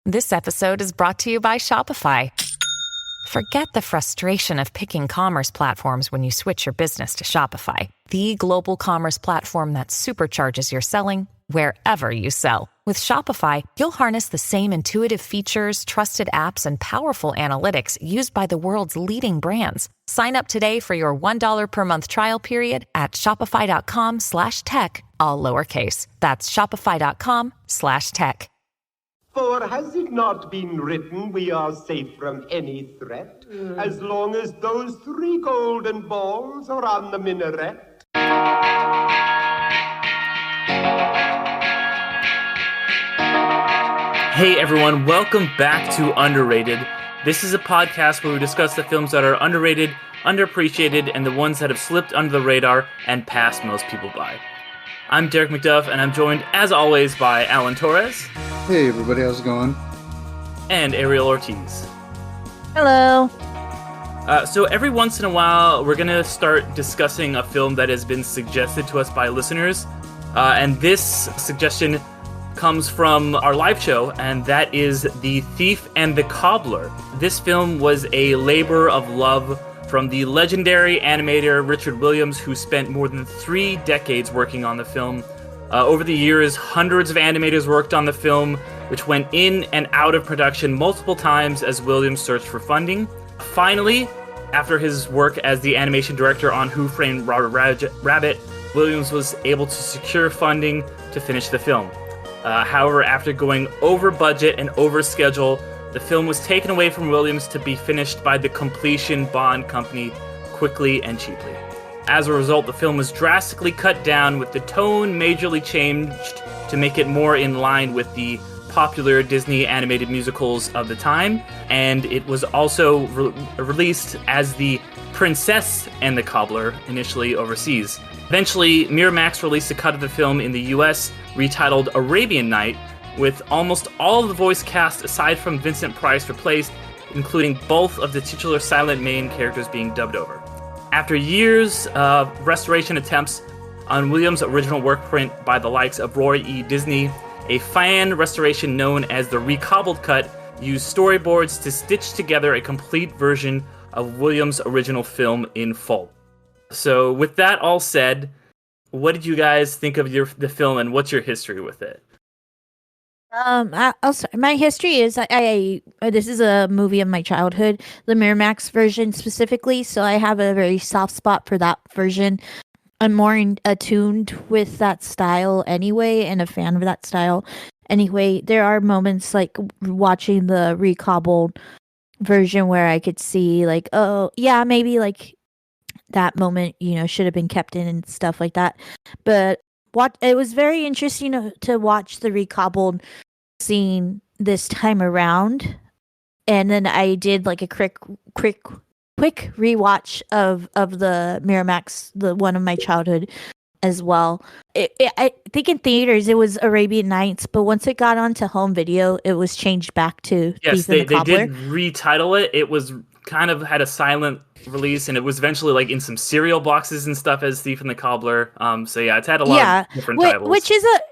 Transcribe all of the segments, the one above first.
This episode is brought to you by Shopify. Forget the frustration of picking commerce platforms when you switch your business to Shopify, the global commerce platform that supercharges your selling wherever you sell. With Shopify, you'll harness the same intuitive features, trusted apps, and powerful analytics used by the world's leading brands. Sign up today for your $1 per month trial period at shopify.com/tech, all lowercase. That's shopify.com/tech. For has it not been written, we are safe from any threat, as long as those 3 golden balls are on the minaret? Hey everyone, welcome back to Underrated. This is a podcast where we discuss the films that are underrated, underappreciated, and the ones that have slipped under the radar and passed most people by. I'm Derek McDuff, and I'm joined, as always, by Alan Torres. Hey everybody, how's it going? And Ariel Ortiz. Hello. So every once in a while, we're going to start discussing a film that has been suggested to us by listeners. And this suggestion comes from our live show, and that is The Thief and the Cobbler. This film was a labor of love from the legendary animator Richard Williams, who spent more than 3 decades working on the film. Over the years, hundreds of animators worked on the film, which went in and out of production multiple times as Williams searched for funding. Finally, after his work as the animation director on Who Framed Roger Rabbit, Williams was able to secure funding to finish the film. However, after going over budget and over schedule, the film was taken away from Williams to be finished by the Completion Bond Company quickly and cheaply. As a result, the film was drastically cut down, with the tone majorly changed to make it more in line with the popular Disney animated musicals of the time, and it was also released as The Princess and the Cobbler initially overseas. Eventually, Miramax released a cut of the film in the US, retitled Arabian Knight, with almost all of the voice cast aside from Vincent Price replaced, including both of the titular silent main characters being dubbed over. After years of restoration attempts on Williams' original work print by the likes of Roy E. Disney, a fan restoration known as the Recobbled Cut used storyboards to stitch together a complete version of Williams' original film in full. So with that all said, what did you guys think of the film, and what's your history with it? I'll start. My history is I this is a movie of my childhood, the Miramax version specifically, so I have a very soft spot for that version. I'm more attuned with that style anyway, and a fan of that style anyway. There are moments like watching the recobbled version where I could see like, oh yeah, maybe like that moment, should have been kept in and stuff like that. But it was very interesting to watch the recobbled scene this time around, and then I did like a quick rewatch of the Miramax, the one of my childhood as well. I think in theaters it was Arabian Nights, but once it got onto home video, it was changed back to Yes, Thief and the Cobbler. They did retitle it. It was kind of had a silent release, and it was eventually like in some cereal boxes and stuff as Thief and the Cobbler. So yeah, it's had a lot of different titles.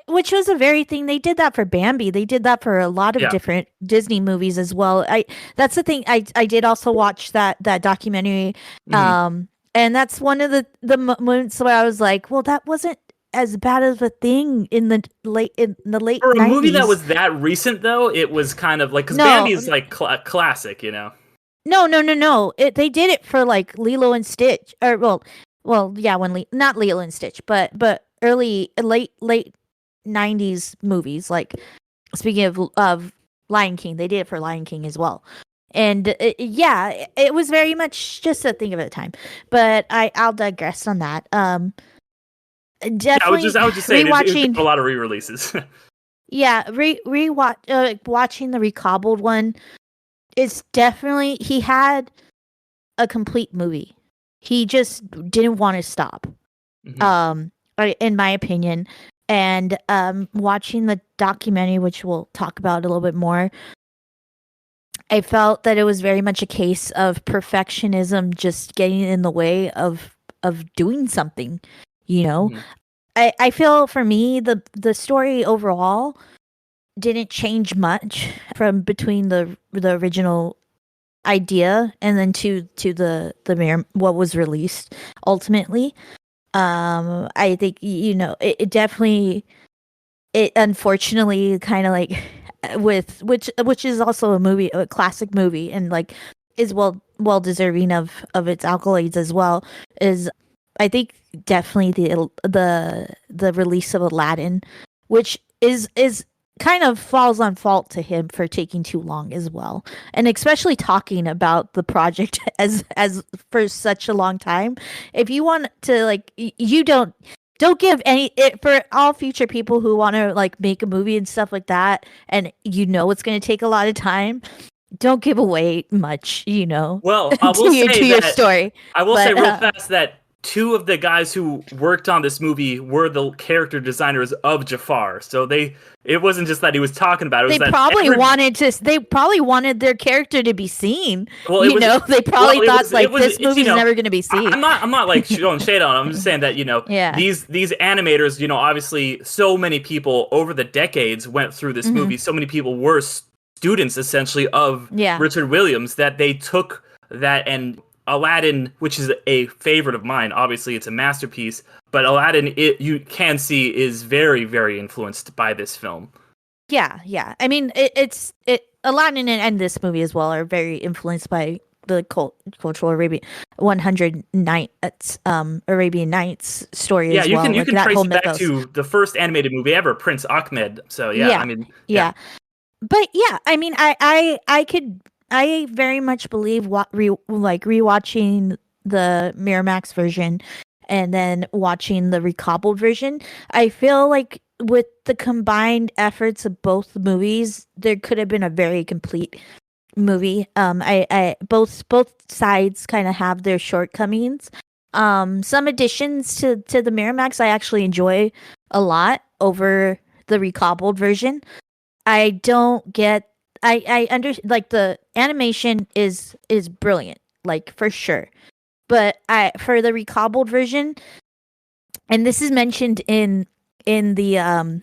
Which was a very thing. They did that for Bambi. They did that for a lot of different Disney movies as well. That's the thing. I did also watch that documentary. And that's one of the moments where I was like, well, that wasn't as bad of a thing in the late for a 90s. movie that was that recent, though. It was kind of like, because Bambi is like classic, No. They did it for like Lilo and Stitch, or yeah, not Lilo and Stitch, but early late 90s movies. Like speaking of Lion King, they did it for Lion King as well. And it was very much just a thing of the time. But I'll digress on that. Definitely, I was just saying, it's a lot of re-releases. Yeah, watching the recobbled one. It's definitely, he had a complete movie. He just didn't want to stop, in my opinion. And watching the documentary, which we'll talk about a little bit more, I felt that it was very much a case of perfectionism just getting in the way of doing something, I feel for me, the story overall didn't change much from between the original idea and then to the what was released ultimately. I think it definitely, it unfortunately kind of like with which is also a classic movie, and like is well deserving of its accolades as well, is I think definitely the release of Aladdin, which is kind of falls on fault to him for taking too long as well, and especially talking about the project as for such a long time. If you want to like, you don't give any it for all future people who want to like make a movie and stuff like that, and it's going to take a lot of time. Don't give away much, Well, I will to say your that, story. I will say real fast that two of the guys who worked on this movie were the character designers of Jafar. So it wasn't just that he was talking about it. They probably wanted their character to be seen. Well, they probably thought this movie's never going to be seen. I'm not like going shade on them. I'm just saying that yeah. these animators, obviously so many people over the decades went through this movie. So many people were students essentially of Richard Williams, that they took that. And Aladdin, which is a favorite of mine, obviously it's a masterpiece, but Aladdin, you can see, is very, very influenced by this film. Yeah. I mean, Aladdin and this movie as well are very influenced by the cultural Arabian 100 Nights, Arabian Nights story as well. Yeah, you can trace it back to the first animated movie ever, Prince Ahmed. So But yeah, I mean, I very much believe rewatching the Miramax version and then watching the Recobbled version. I feel like with the combined efforts of both movies, there could have been a very complete movie. I both sides kind of have their shortcomings. Some additions to the Miramax I actually enjoy a lot over the Recobbled version. I don't get. I like the animation is brilliant, like for sure. But for the Recobbled version, and this is mentioned in the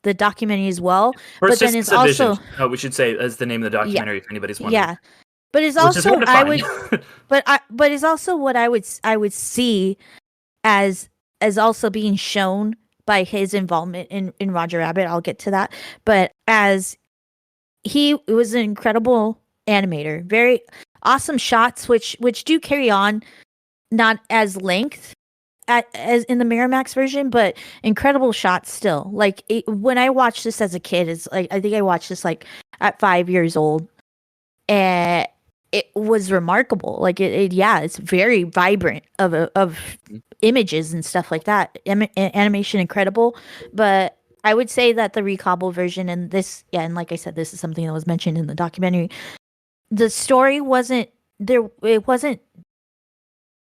documentary as well. But then it's also we should say as the name of the documentary if anybody's wondering. Yeah, but it's also but it's also what I would see as also being shown by his involvement in Roger Rabbit. I'll get to that, but as he was an incredible animator, very awesome shots, which do carry on, not as length as in the Miramax version, but incredible shots still. Like when I watched this as a kid, it's like I think I watched this like at 5 years old, and it was remarkable. Like it's very vibrant of images and stuff like that. Animation incredible, but I would say that the Recobbled version and this, and like I said, this is something that was mentioned in the documentary. The story wasn't there. It wasn't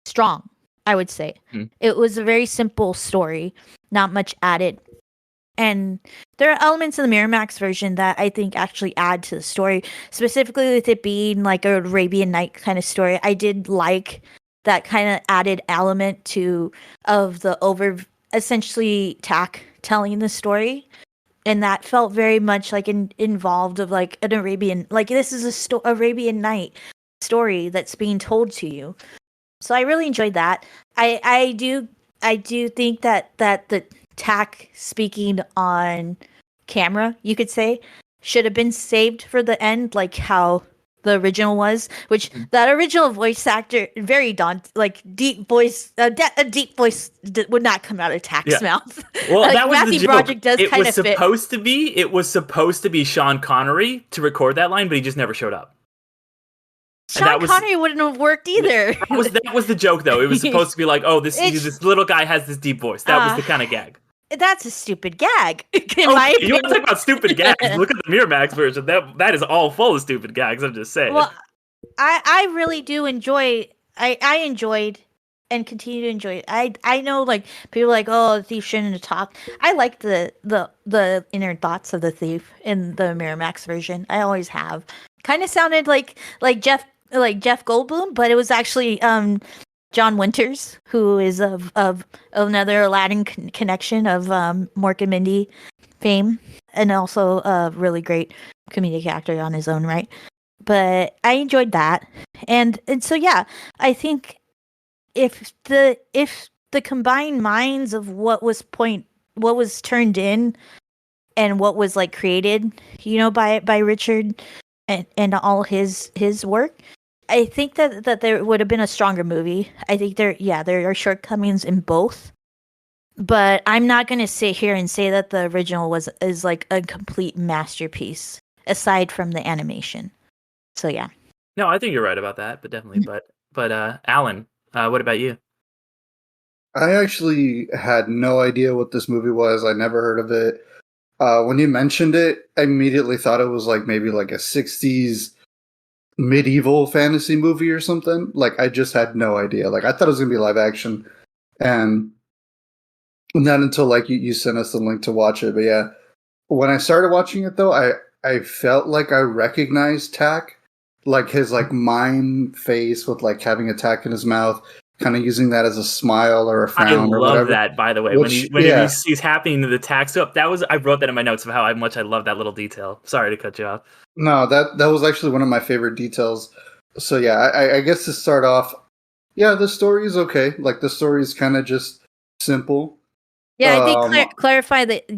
strong, I would say. It was a very simple story, not much added. And there are elements in the Miramax version that I think actually add to the story, specifically with it being like an Arabian Knight kind of story. I did like that kind of added element of the essentially Tak telling the story, and that felt very much like involved of like an Arabian, like this is Arabian Night story that's being told to you. So I really enjoyed that. I do think that the Tak speaking on camera, you could say, should have been saved for the end, like how the original was, which that original voice actor, very deep voice, a deep voice would not come out of Tak's mouth. Well, like, that was Matthew the joke. Broderick does it kind was of fit. It was supposed to be Sean Connery to record that line, but he just never showed up. Sean Connery wouldn't have worked either. That was the joke, though. It was supposed to be like, oh, this little guy has this deep voice. That was the kind of gag. That's a stupid gag. You want to talk about stupid gags? Look at the Miramax version. That is all full of stupid gags. I'm just saying. Well, I really do enjoy. I enjoyed and continue to enjoy it. I know like people are like, oh, the thief shouldn't have talked. I like the inner thoughts of the thief in the Miramax version. I always have. Kind of sounded like Jeff Goldblum, but it was actually John Winters, who is of another Aladdin connection of Mork and Mindy fame. and also a really great comedic actor on his own right. But I enjoyed that, and so yeah, I think if the combined minds of what was turned in and what was like created, by Richard and all his work, I think that there would have been a stronger movie. I think there are shortcomings in both, but I'm not going to sit here and say that the original is like a complete masterpiece aside from the animation. So yeah. No, I think you're right about that, but definitely. But Alan, what about you? I actually had no idea what this movie was. I never heard of it. When you mentioned it, I immediately thought it was like maybe like a 60s medieval fantasy movie or something. Like, I just had no idea. Like, I thought it was going to be live action. And not until like you sent us the link to watch it. But yeah, when I started watching it though, I felt like I recognized Tack. Like his like mime face with like having a tack in his mouth, kind of using that as a smile or a frown or whatever. I love that, by the way. When he's tapping the tack. So I wrote that in my notes of how much I love that little detail. Sorry to cut you off. No, that was actually one of my favorite details. So yeah, I guess to start off, yeah, the story is okay. Like the story is kind of just simple. Yeah, I think clarify that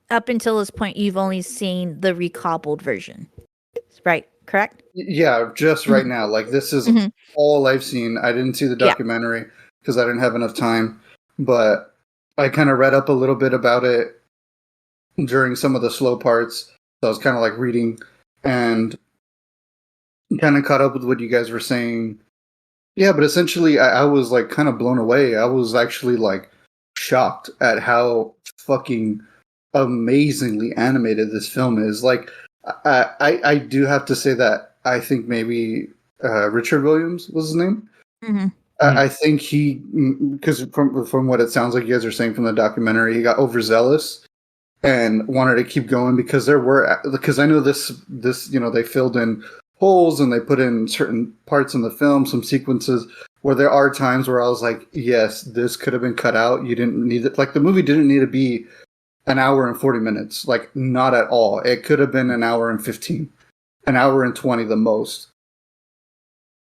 up until this point, you've only seen the recobbled version, right? Correct? Yeah, just right now. Like, this is all I've seen. I didn't see the documentary because I didn't have enough time. But I kind of read up a little bit about it during some of the slow parts. So I was kind of like reading and kind of caught up with what you guys were saying. Yeah, but essentially I was like kind of blown away. I was actually like shocked at how fucking amazingly animated this film is. Like, I do have to say that I think maybe Richard Williams was his name. Mm-hmm. I think because from what it sounds like you guys are saying from the documentary, he got overzealous and wanted to keep going because I know this they filled in holes and they put in certain parts in the film, some sequences where there are times where I was like, yes, this could have been cut out. You didn't need it. Like, the movie didn't need to be an hour and 40 minutes. Like, not at all. It could have been an hour and 15, an hour and 20 the most.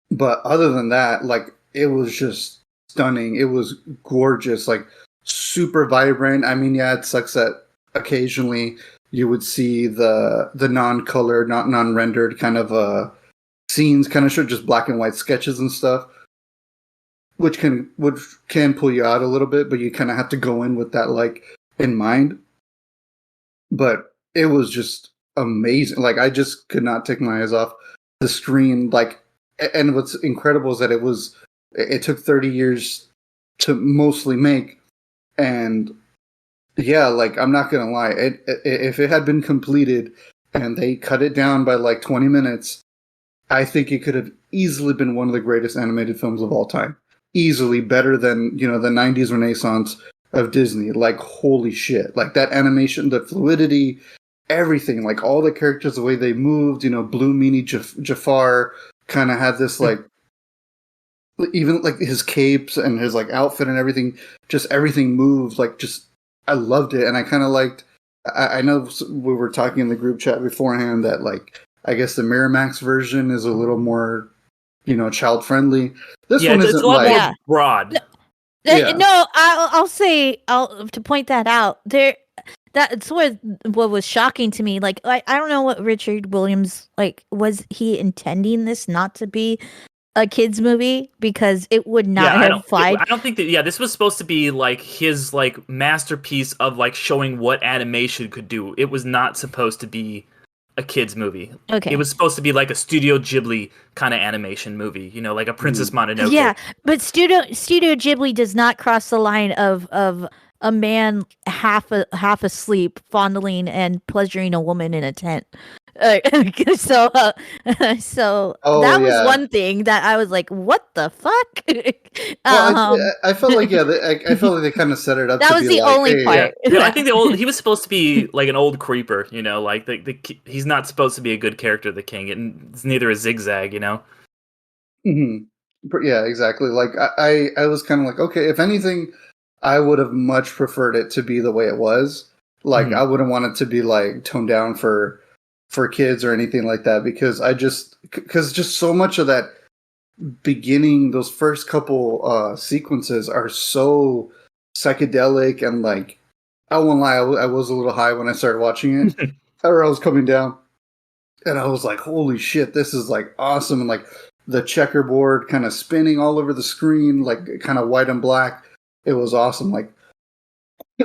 But other than that, like, it was just stunning. It was gorgeous, like super vibrant. I mean, yeah, it sucks that occasionally you would see the non-colored, not non-rendered kind of scenes, kind of show just black and white sketches and stuff, which can pull you out a little bit, but you kind of have to go in with that like in mind. But it was just amazing. Like, I just could not take my eyes off the screen. Like, and what's incredible is that it took 30 years to mostly make. And yeah, like, I'm not gonna lie, if it had been completed and they cut it down by like 20 minutes, I think it could have easily been one of the greatest animated films of all time. Easily better than, the 90s Renaissance of Disney. Like, holy shit. Like, that animation, the fluidity, everything, like all the characters, the way they moved, Blue Meanie Jafar kind of had this like, even like his capes and his like outfit and everything, just everything moved. Like, just, I loved it. And I kind of liked, I know we were talking in the group chat beforehand that like, I guess the Miramax version is a little more, child friendly. This one isn't it's a lot like more broad. No, I'll say to point that out. That's what was shocking to me. Like, I don't know what Richard Williams, like, was he intending this not to be a kids movie, because it would not have flied. I don't think that. Yeah, this was supposed to be like his like masterpiece of like showing what animation could do. It was not supposed to be a kids movie. Okay, it was supposed to be like a Studio Ghibli kind of animation movie. Like a Princess Mononoke. Yeah, but Studio Ghibli does not cross the line of a man half asleep fondling and pleasuring a woman in a tent. So that was one thing that I was like, "What the fuck?" I felt like I felt like they kind of set it up. That was the only part. Yeah. I think he was supposed to be like an old creeper. Like he's not supposed to be a good character, the king, and it's neither a zigzag. Mm-hmm. Yeah, exactly. Like I was kind of like, okay, if anything, I would have much preferred it to be the way it was. Like I wouldn't want it to be like toned down for kids or anything like that, because because just so much of that beginning, those first couple sequences are so psychedelic, and like I won't lie, I was a little high when I started watching it. Or I was coming down, and I was like, holy shit, this is like awesome. And like the checkerboard kind of spinning all over the screen, like kind of white and black. It was awesome. Like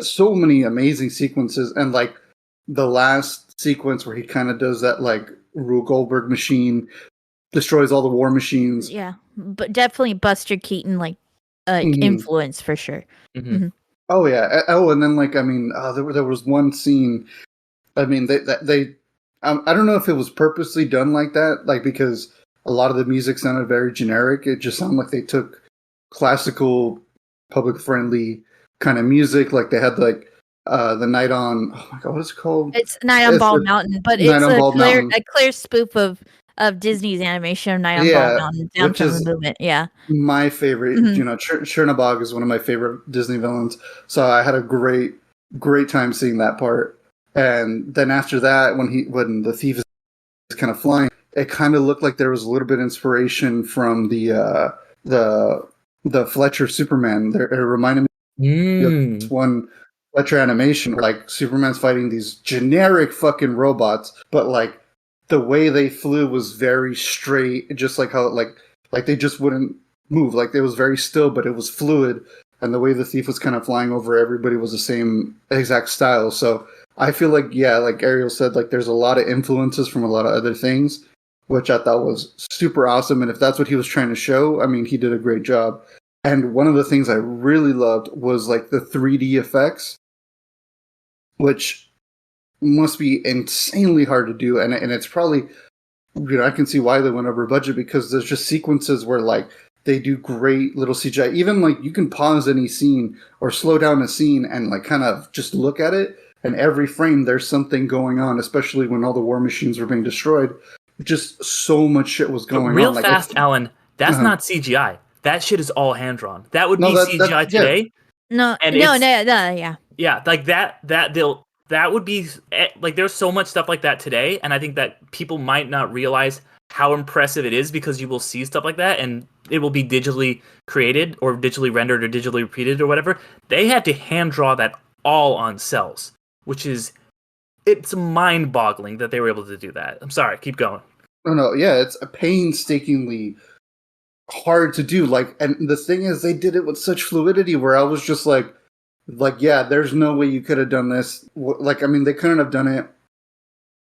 so many amazing sequences. And like the last sequence where he kind of does that like Rube Goldberg machine, destroys all the war machines. Yeah, but definitely Buster Keaton influence for sure. Oh yeah. Oh, and then like I mean, there was one scene. I mean, they I don't know if it was purposely done like that, like because a lot of the music sounded very generic. It just sounded like they took classical, public-friendly kind of music. Like they had like the Night on. Oh my god, what is it called? It's Night on Bald Mountain, but it's a clear spoof of Disney's animation of Night on Bald Mountain, down from the movement. Yeah, my favorite. You know, Chernabog is one of my favorite Disney villains. So I had a great time seeing that part. And then after that, when the thief is kind of flying, it kind of looked like there was a little bit of inspiration from the Fletcher Superman. It reminded me of this one Fletcher animation, where, like Superman's fighting these generic fucking robots, but like the way they flew was very straight, just like how like they just wouldn't move. Like it was very still, but it was fluid. And the way the thief was kind of flying over everybody was the same exact style. So I feel like, yeah, like Ariel said, like there's a lot of influences from a lot of other things, which I thought was super awesome. And if that's what he was trying to show, I mean, he did a great job. And one of the things I really loved was like the 3D effects, which must be insanely hard to do. And it's probably, I can see why they went over budget, because there's just sequences where like they do great little CGI. Even like you can pause any scene or slow down a scene and like kind of just look at it. And every frame, there's something going on, especially when all the war machines were being destroyed. Just so much shit was going on. Real fast, Alan, that's not CGI. That shit is all hand-drawn. That would be CGI today. Yeah. Yeah. Yeah, like that would be, like there's so much stuff like that today, and I think that people might not realize how impressive it is, because you will see stuff like that, and it will be digitally created, or digitally rendered, or digitally repeated, or whatever. They had to hand-draw that all on cells. Which is, it's mind-boggling that they were able to do that. I'm sorry, keep going. No, yeah, it's a painstakingly hard to do. Like, and the thing is, they did it with such fluidity, where I was just like, yeah, there's no way you could have done this. Like, I mean, they couldn't have done it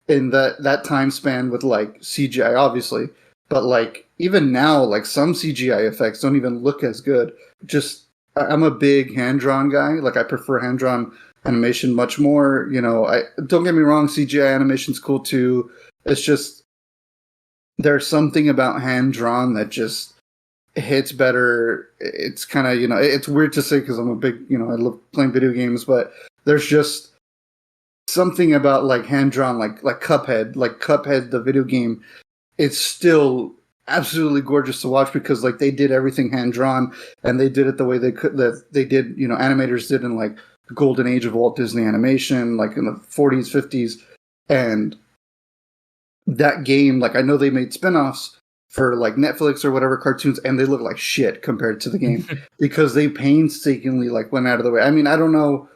in that time span with like CGI, obviously. But like, even now, like some CGI effects don't even look as good. Just, I'm a big hand-drawn guy. Like, I prefer hand-drawn animation much more. You know, don't get me wrong, CGI animation's cool too. It's just there's something about hand drawn that just hits better. It's kind of, you know, it's weird to say because I'm a big, you know, I love playing video games, but there's just something about like hand drawn, like Cuphead, the video game. It's still absolutely gorgeous to watch, because like they did everything hand drawn, and they did it the way they could, that they did, you know, animators did in like the golden age of Walt Disney animation, like in the 40s, 50s. And that game, like I know they made spin-offs for like Netflix or whatever cartoons, and they look like shit compared to the game because they painstakingly like went out of the way. I mean, I don't know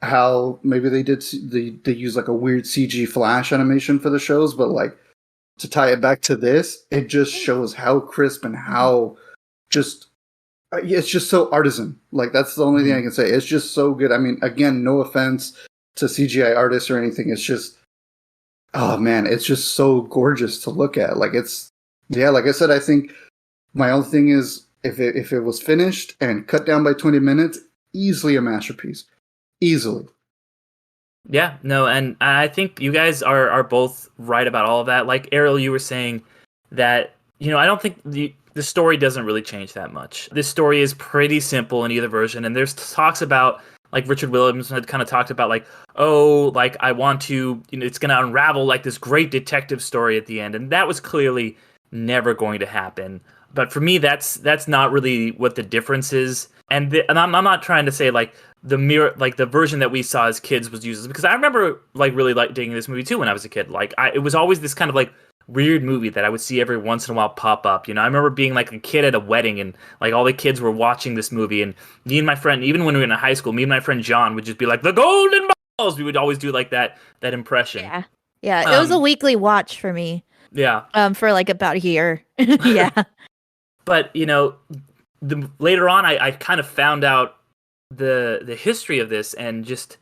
how, maybe they use like a weird CG flash animation for the shows, but like to tie it back to this, it just shows how crisp and how just, it's just so artisan. Like, that's the only thing I can say. It's just so good. I mean, again, no offense to CGI artists or anything. It's just, oh man, it's just so gorgeous to look at. Like, it's, yeah, like I said, I think my only thing is if it was finished and cut down by 20 minutes, easily a masterpiece. Easily. Yeah, no, and I think you guys are both right about all of that. Like, Ariel, you were saying that, you know, I don't think the story doesn't really change that much. This story is pretty simple in either version, and there's talks about, like Richard Williams had kind of talked about, like, oh, like I want to, you know, it's going to unravel like this great detective story at the end, and that was clearly never going to happen. But for me, that's not really what the difference is. And I'm not trying to say like the version that we saw as kids was used, because I remember like really like digging this movie too when I was a kid. Like it was always this kind of like weird movie that I would see every once in a while pop up. You know, I remember being like a kid at a wedding and like all the kids were watching this movie, and me and my friend, even when we were in high school, me and my friend John would just be like, the golden balls. We would always do like that impression. Yeah. It was a weekly watch for me. Yeah. For like about a year. Yeah. But you know, later on, I kind of found out the history of this, and just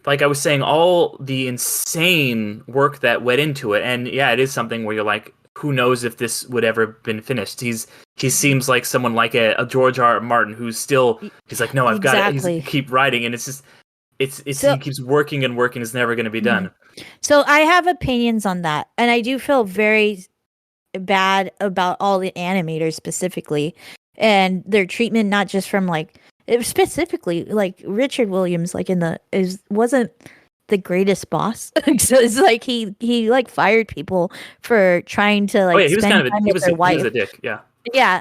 like I was saying, all the insane work that went into it. And yeah, it is something where you're like, who knows if this would ever been finished. He seems like someone like a George R. Martin he's like, no, I've got to keep writing, and it's just he keeps working and working. It's never going to be done. So I have opinions on that, and I do feel very bad about all the animators specifically and their treatment, not just from like specifically like Richard Williams, like wasn't the greatest boss. So it's like he like fired people for trying to like he was spend kind of time with their wife. He was a dick. Yeah.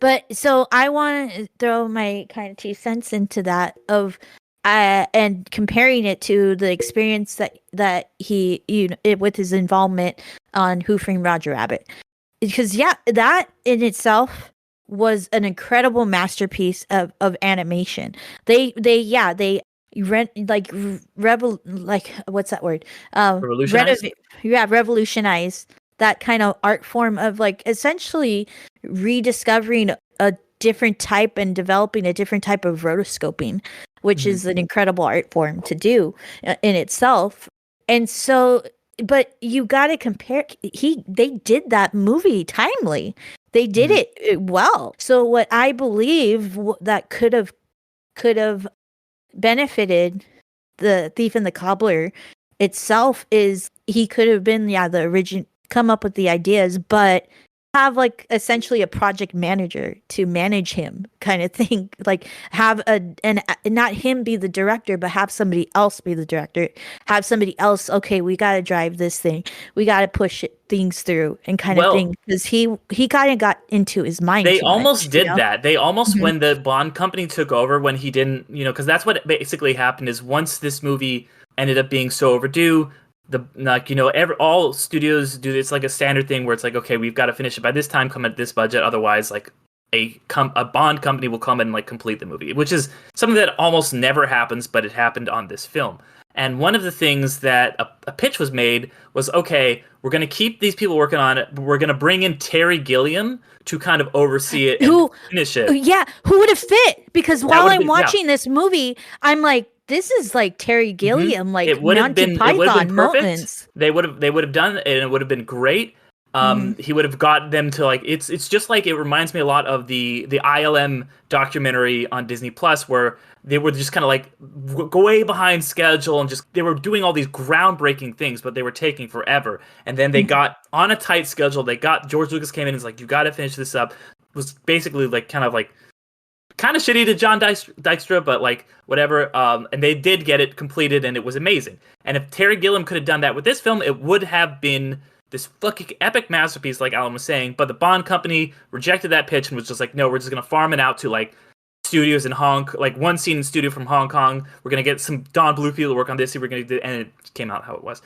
But so I want to throw my kind of 2 cents into that of and comparing it to the experience that he with his involvement on Who Framed Roger Rabbit, because that in itself was an incredible masterpiece of animation. They what's that word? Revolutionize that kind of art form of like essentially rediscovering a different type and developing a different type of rotoscoping, which is an incredible art form to do in itself. And so, but you got to compare. They did that movie timely. They did it well. So what I believe that could have benefited the Thief and the Cobbler itself is he could have been the origin, come up with the ideas, but have like essentially a project manager to manage him kind of thing, like have not him be the director, but have somebody else be the director, have somebody else, okay, we got to drive this thing, we got to push things through and kind of thing, because he kind of got into his mind. They almost did that. They almost, when the Bond company took over, when he didn't, because that's what basically happened is once this movie ended up being so overdue, all studios do this, like a standard thing where it's like, okay, we've got to finish it by this time, come at this budget, otherwise like a Bond company will come and like complete the movie, which is something that almost never happens, but it happened on this film. And one of the things that a pitch was made was, okay, we're going to keep these people working on it, but we're going to bring in Terry Gilliam to kind of oversee it and finish it. Yeah, who would have fit? Because while I'm watching this movie, I'm like, this is like Terry Gilliam, like Monty Python moments. They would have done it, and it would have been great. He would have got them to like it's just like, it reminds me a lot of the ILM documentary on Disney Plus, where they were just kind of like go way behind schedule and just they were doing all these groundbreaking things, but they were taking forever. And then they got on a tight schedule. George Lucas came in and was like, you got to finish this up. It was basically like kind of shitty to John Dykstra, but like whatever. And they did get it completed, and it was amazing. And if Terry Gilliam could have done that with this film, it would have been this fucking epic masterpiece, like Alan was saying. But the Bond company rejected that pitch and was just like, no, we're just gonna farm it out to like studios in like one scene in studio from Hong Kong. We're gonna get some Don Bluth people to work on this. We're gonna do, and it came out how it was.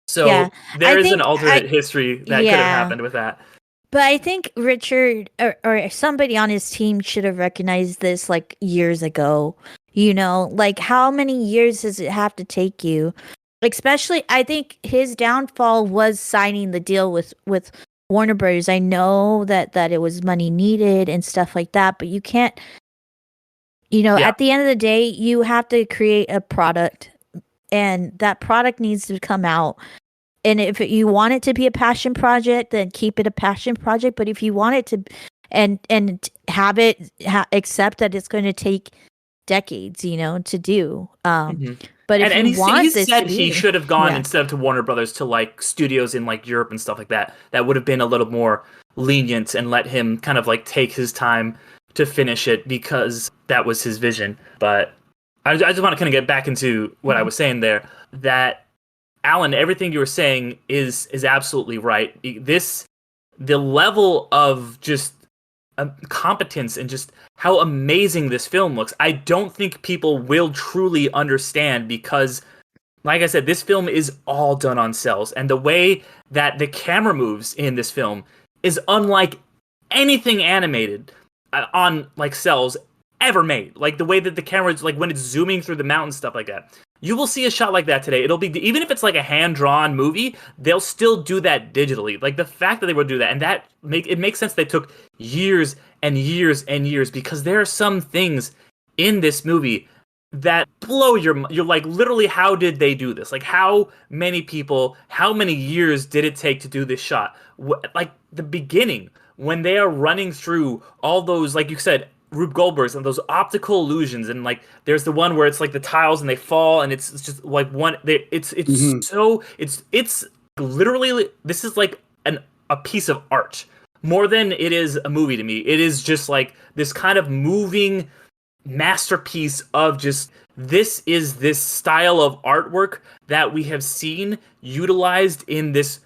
So there is an alternate history that could have happened with that. But I think Richard or somebody on his team should have recognized this like years ago. Like how many years does it have to take you? Especially, I think his downfall was signing the deal with Warner Brothers. I know that it was money needed and stuff like that, but you can't, at the end of the day, you have to create a product, and that product needs to come out. And if you want it to be a passion project, then keep it a passion project. But if you want it to, and have it accept that it's going to take decades, to do. But if he said he should have gone instead of to Warner Brothers to like studios in like Europe and stuff like that. That would have been a little more lenient and let him kind of like take his time to finish it, because that was his vision. But I just want to kind of get back into what I was saying there. That Alan, everything you were saying is absolutely right. The level of just competence and just how amazing this film looks. I don't think people will truly understand because, like I said, this film is all done on cells, and the way that the camera moves in this film is unlike anything animated on like cells ever made. Like the way that the camera is, like when it's zooming through the mountains, stuff like that. You will see a shot like that today. It'll be, even if it's like a hand-drawn movie, they'll still do that digitally. Like the fact that they would do that, and it makes sense they took years and years and years, because there are some things in this movie that blow you're like, literally, how did they do this? Like, how many people, how many years did it take to do this shot? Like the beginning, when they are running through all those, like you said, Rube Goldberg's and those optical illusions, and like there's the one where it's like the tiles and they fall, and it's just like one. It's literally, this is like a piece of art more than it is a movie to me. It is just like this kind of moving masterpiece of just, this is this style of artwork that we have seen utilized in this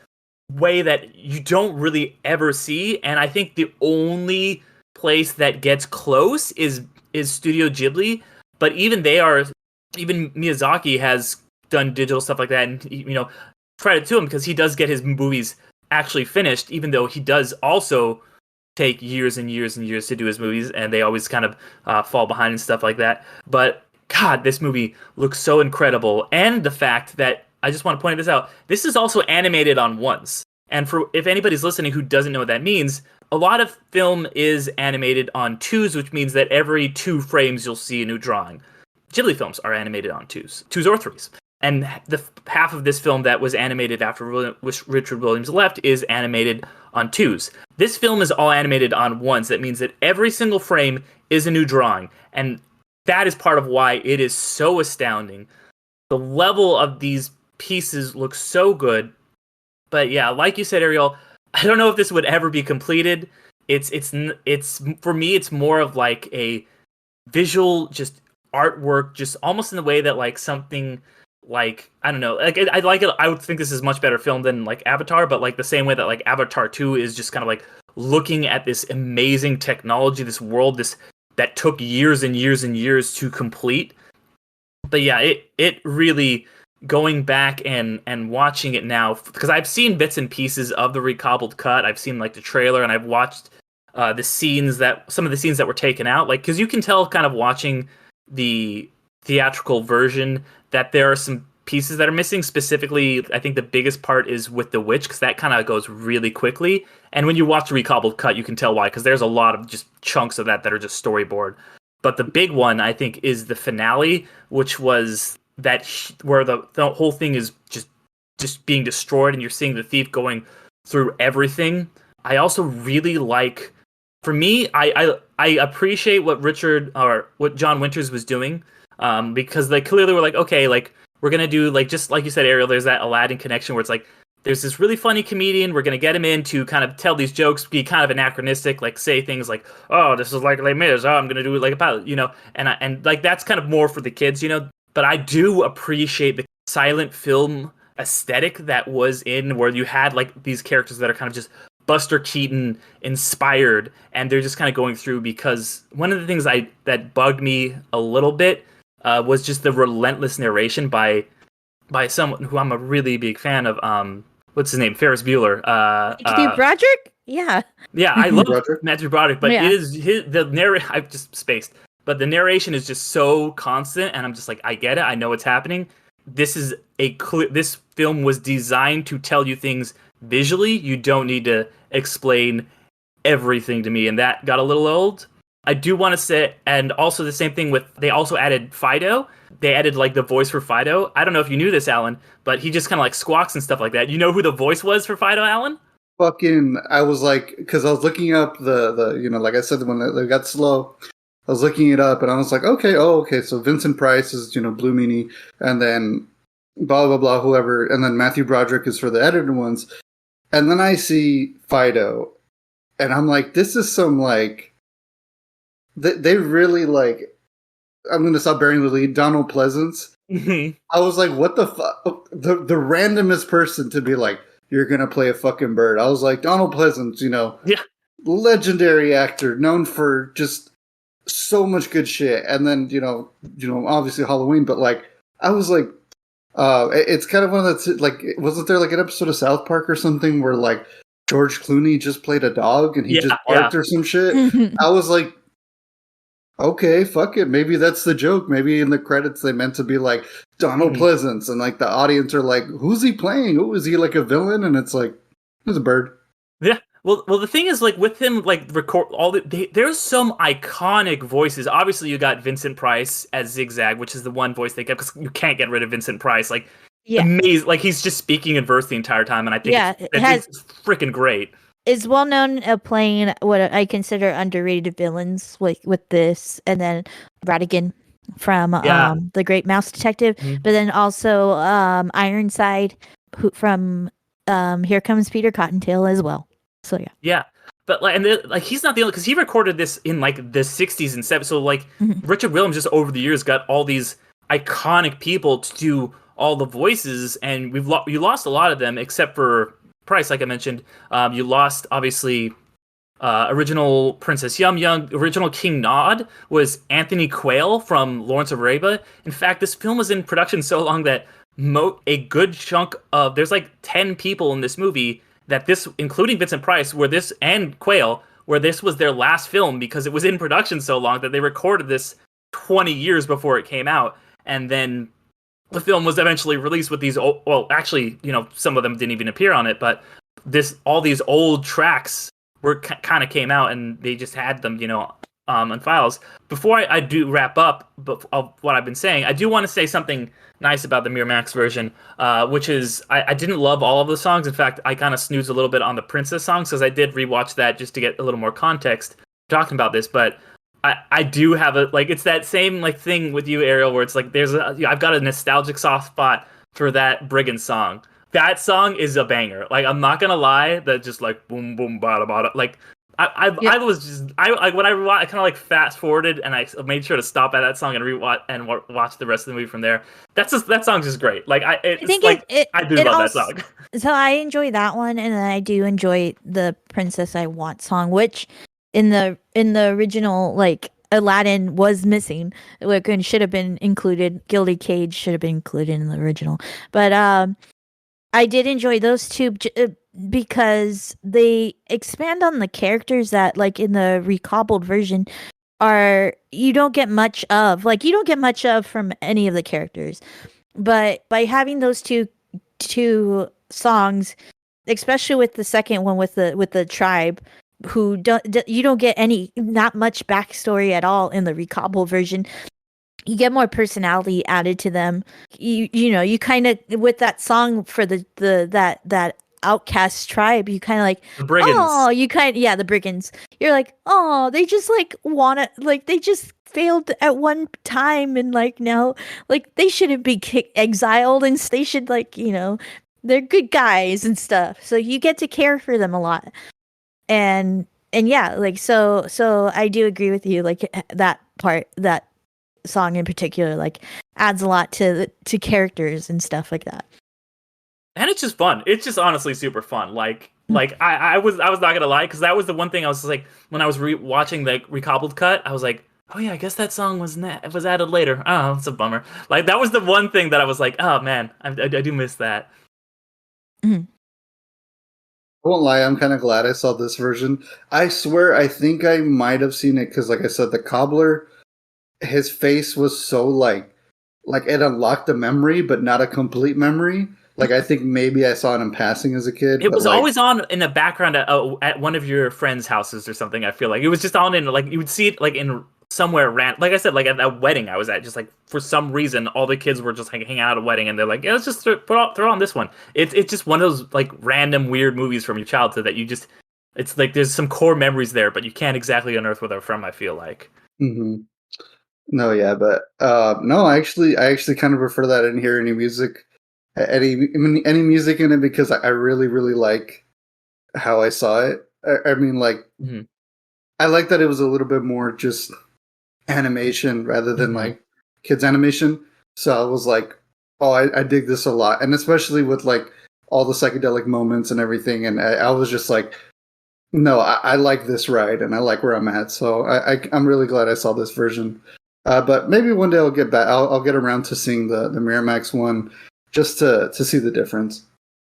way that you don't really ever see. And I think the only place that gets close is Studio Ghibli, but even Miyazaki has done digital stuff like that, and credit to him, because he does get his movies actually finished, even though he does also take years and years and years to do his movies, and they always kind of fall behind and stuff like that. But God, this movie looks so incredible, and the fact that, I just want to point this out, this is also animated on ones. And for if anybody's listening who doesn't know what that means, a lot of film is animated on twos, which means that every 2 frames you'll see a new drawing. Ghibli films are animated on twos or threes. And the half of this film that was animated after Richard Williams left is animated on twos. This film is all animated on ones. That means that every single frame is a new drawing. And that is part of why it is so astounding. The level of these pieces looks so good. But yeah, like you said, Ariel, I don't know if this would ever be completed. It's for me, it's more of like a visual, just artwork, just almost in the way that like something like, I don't know, like I like it. I would think this is much better film than like Avatar, but like the same way that like Avatar 2 is just kind of like looking at this amazing technology, this world, that took years and years and years to complete. But yeah, it really, going back and watching it now, because I've seen bits and pieces of the Recobbled Cut. I've seen like the trailer, and I've watched some of the scenes that were taken out. Like, because you can tell kind of watching the theatrical version that there are some pieces that are missing. Specifically, I think the biggest part is with the witch, because that kind of goes really quickly. And when you watch the Recobbled Cut, you can tell why, because there's a lot of just chunks of that are just storyboard. But the big one, I think, is the finale, which was where the whole thing is just being destroyed, and you're seeing the thief going through everything. I also really like, for me, I appreciate what John Winters was doing, because they clearly were like, okay, like we're gonna do, like, just like you said, Ariel, there's that Aladdin connection where it's like, there's this really funny comedian, we're gonna get him in to kind of tell these jokes, be kind of anachronistic, like say things like, oh, this is like Les Mis, oh, I'm gonna do it like a pilot, and like that's kind of more for the kids, But I do appreciate the silent film aesthetic that was in, where you had like these characters that are kind of just Buster Keaton inspired, and they're just kind of going through, because one of the things that bugged me a little bit was just the relentless narration by someone who I'm a really big fan of. What's his name? Ferris Bueller. Matthew Broderick? Yeah. Yeah, I love Matthew Broderick, but yeah. It is the narration. I've just spaced. But the narration is just so constant, and I'm just like, I get it. I know what's happening. This is this film was designed to tell you things visually. You don't need to explain everything to me, and that got a little old. I do want to say, and also the same thing with, they also added Fido. They added like the voice for Fido. I don't know if you knew this, Alan, but he just kind of like squawks and stuff like that. You know who the voice was for Fido, Alan? I was like, because I was looking up the like I said, when they got slow, I was looking it up, and I was like, okay, so Vincent Price is, Blue Meanie, and then blah, blah, blah, whoever, and then Matthew Broderick is for the edited ones. And then I see Fido, and I'm like, this is some, like, they really, like, I'm going to stop bearing the lead, Donald Pleasance. Mm-hmm. I was like, what the fuck? The randomest person to be like, you're going to play a fucking bird. I was like, Donald Pleasance, Yeah. legendary actor, known for just so much good shit. And then obviously Halloween, but like I was like, it's kind of one of the like, wasn't there like an episode of South Park or something where like George Clooney just played a dog and he just barked or some shit? I was like, okay, fuck it. Maybe that's the joke. Maybe in the credits they meant to be like Donald Pleasance, and like the audience are like, who's he playing? Oh, is he like a villain? And it's like, he's a bird. Yeah. Well, the thing is, like, with him, like, record there's some iconic voices. Obviously, you got Vincent Price as Zigzag, which is the one voice they kept, because you can't get rid of Vincent Price. Like, amazing. Like, he's just speaking in verse the entire time, and I think it's freaking great. Is well known of playing what I consider underrated villains with this, and then Ratigan from The Great Mouse Detective, but then also Ironside from Here Comes Peter Cottontail as well. So yeah, but like he's not the only, because he recorded this in like the 60s and 70s. So like Richard Williams just over the years got all these iconic people to do all the voices, and you lost a lot of them except for Price, like I mentioned. You lost obviously original Princess Yum Yum. Original King Nod was Anthony Quayle from Lawrence of Arabia. In fact, this film was in production so long that a good chunk of, there's like 10 people in this movie that this, including Vincent Price, and Quayle, where this was their last film because it was in production so long that they recorded this 20 years before it came out, and then the film was eventually released with these some of them didn't even appear on it, but all these old tracks kind of came out, and they just had them, on files. Before I do wrap up of what I've been saying, I do want to say something nice about the Miramax version, which is I didn't love all of the songs. In fact, I kind of snoozed a little bit on the Princess songs, because I did rewatch that just to get a little more context talking about this. But I do have it's that same like thing with you, Ariel, where it's like I've got a nostalgic soft spot for that Brigand song. That song is a banger. Like, I'm not gonna lie, that just like boom boom bada bada, like I kind of like fast forwarded, and I made sure to stop at that song and rewatch and watch the rest of the movie from there. That song's just great. Like I do love that song. So I enjoy that one, and then I do enjoy the Princess I Want song, which in the original, like, Aladdin was missing, like, and should have been included. Gilded Cage should have been included in the original, but I did enjoy those two because they expand on the characters that, like, in the recobbled version you don't get much of from any of the characters. But by having those two songs, especially with the second one with the tribe, who you don't get not much backstory at all in the recobbled version. You get more personality added to them. You kind of, with that song for that outcast tribe, you kind of like, the Brigands. Oh, the Brigands. You're like, oh, they just like they just failed at one time, and like now, like, they shouldn't be exiled, and they should, like, they're good guys and stuff. So you get to care for them a lot, and yeah, like, so I do agree with you, like, that part, that song in particular, like, adds a lot to characters and stuff like that. And it's just fun. It's just honestly super fun. Like I was not gonna lie, because that was the one thing I was like, when I was watching the Recobbled Cut, I was like, oh yeah, I guess that song was added later. Oh, it's a bummer. Like, that was the one thing that I was like, oh man, I do miss that. Mm-hmm. I won't lie, I'm kind of glad I saw this version. I swear, I think I might have seen it, because like I said, the Cobbler, his face was so like it unlocked a memory, but not a complete memory. Like, I think maybe I saw it in passing as a kid. It was always on in the background at one of your friends' houses or something. I feel like it was just on in, like, you would see it like in somewhere like I said, like at that wedding I was at, just like for some reason all the kids were just like hanging out at a wedding, and they're like, yeah, let's just throw on this one. It's just one of those like random weird movies from your childhood that you just, it's like there's some core memories there, but you can't exactly unearth where they're from, I feel like. Mm-hmm. No, yeah, but no, I actually kind of prefer that I didn't hear any music. Any music in it, because I really, really like how I saw it. I mean, like, mm-hmm. I like that it was a little bit more just animation rather than like kids animation. So I was like, oh, I dig this a lot, and especially with like all the psychedelic moments and everything. And I was just like, No, I like this ride, and I like where I'm at. So I'm really glad I saw this version. But maybe one day I'll get back. I'll get around to seeing the Miramax one just to see the difference.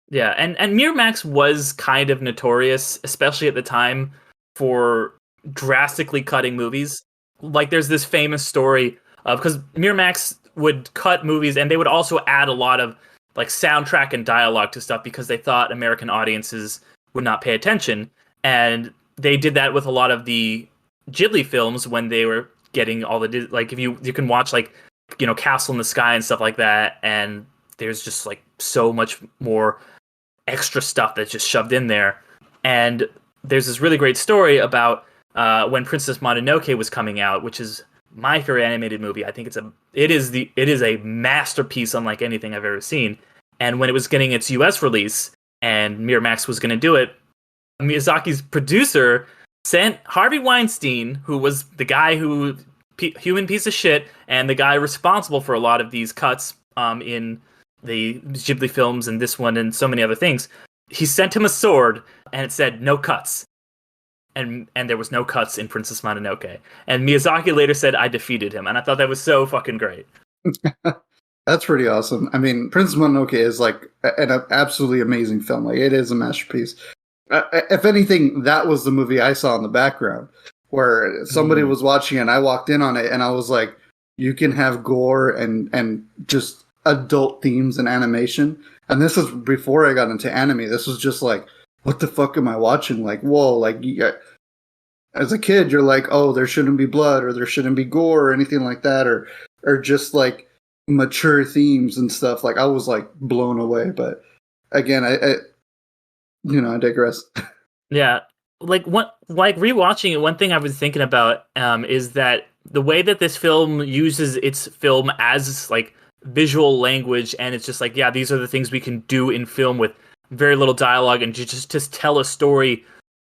Yeah, and Miramax was kind of notorious, especially at the time, for drastically cutting movies. Like, there's this famous story of, because Miramax would cut movies, and they would also add a lot of like soundtrack and dialogue to stuff because they thought American audiences would not pay attention. And they did that with a lot of the Ghibli films when they were getting all the, like, if you can watch, like, you know, Castle in the Sky and stuff like that, and there's just like so much more extra stuff that's just shoved in there. And there's this really great story about when Princess Mononoke was coming out, which is my favorite animated movie. I think it is a masterpiece unlike anything I've ever seen. And when it was getting its US release and Miramax was going to do it, Miyazaki's producer sent Harvey Weinstein, who was the guy who human piece of shit and the guy responsible for a lot of these cuts in the Ghibli films and this one and so many other things. He sent him a sword and it said no cuts. And there was no cuts in Princess Mononoke. And Miyazaki later said, I defeated him. And I thought that was so fucking great. That's pretty awesome. I mean, Princess Mononoke is like an absolutely amazing film. Like, it is a masterpiece. If anything, that was the movie I saw in the background where somebody was watching and I walked in on it and I was like, you can have gore and just adult themes and animation. And this was before I got into anime. This was just like, what the fuck am I watching? Like, whoa, like, as a kid, you're like, oh, there shouldn't be blood or there shouldn't be gore or anything like that, or just like mature themes and stuff. Like, I was like blown away. But again, I digress. Yeah, like rewatching it, one thing I was thinking about is that the way that this film uses its film as like visual language, and it's just like, yeah, these are the things we can do in film with very little dialogue and just tell a story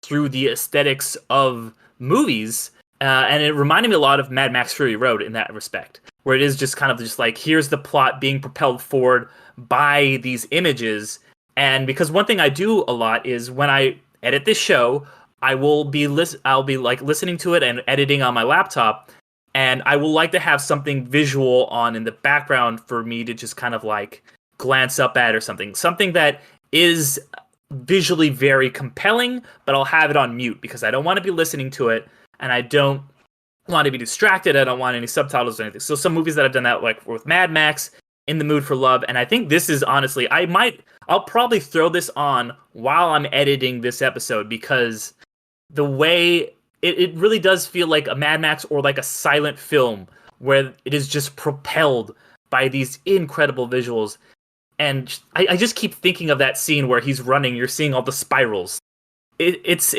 through the aesthetics of movies. And it reminded me a lot of Mad Max Fury Road in that respect, where it is just kind of just like, here's the plot being propelled forward by these images. And because one thing I do a lot is when I edit this show, I'll be like listening to it and editing on my laptop, and I will like to have something visual on in the background for me to just kind of like glance up at or something that is visually very compelling, but I'll have it on mute because I don't want to be listening to it and I don't want to be distracted. I don't want any subtitles or anything. So some movies that I've done that, like with Mad Max, In the Mood for Love, and I think this is honestly, I'll probably throw this on while I'm editing this episode because the way it really does feel like a Mad Max or like a silent film where it is just propelled by these incredible visuals. And I just keep thinking of that scene where he's running, you're seeing all the spirals. It's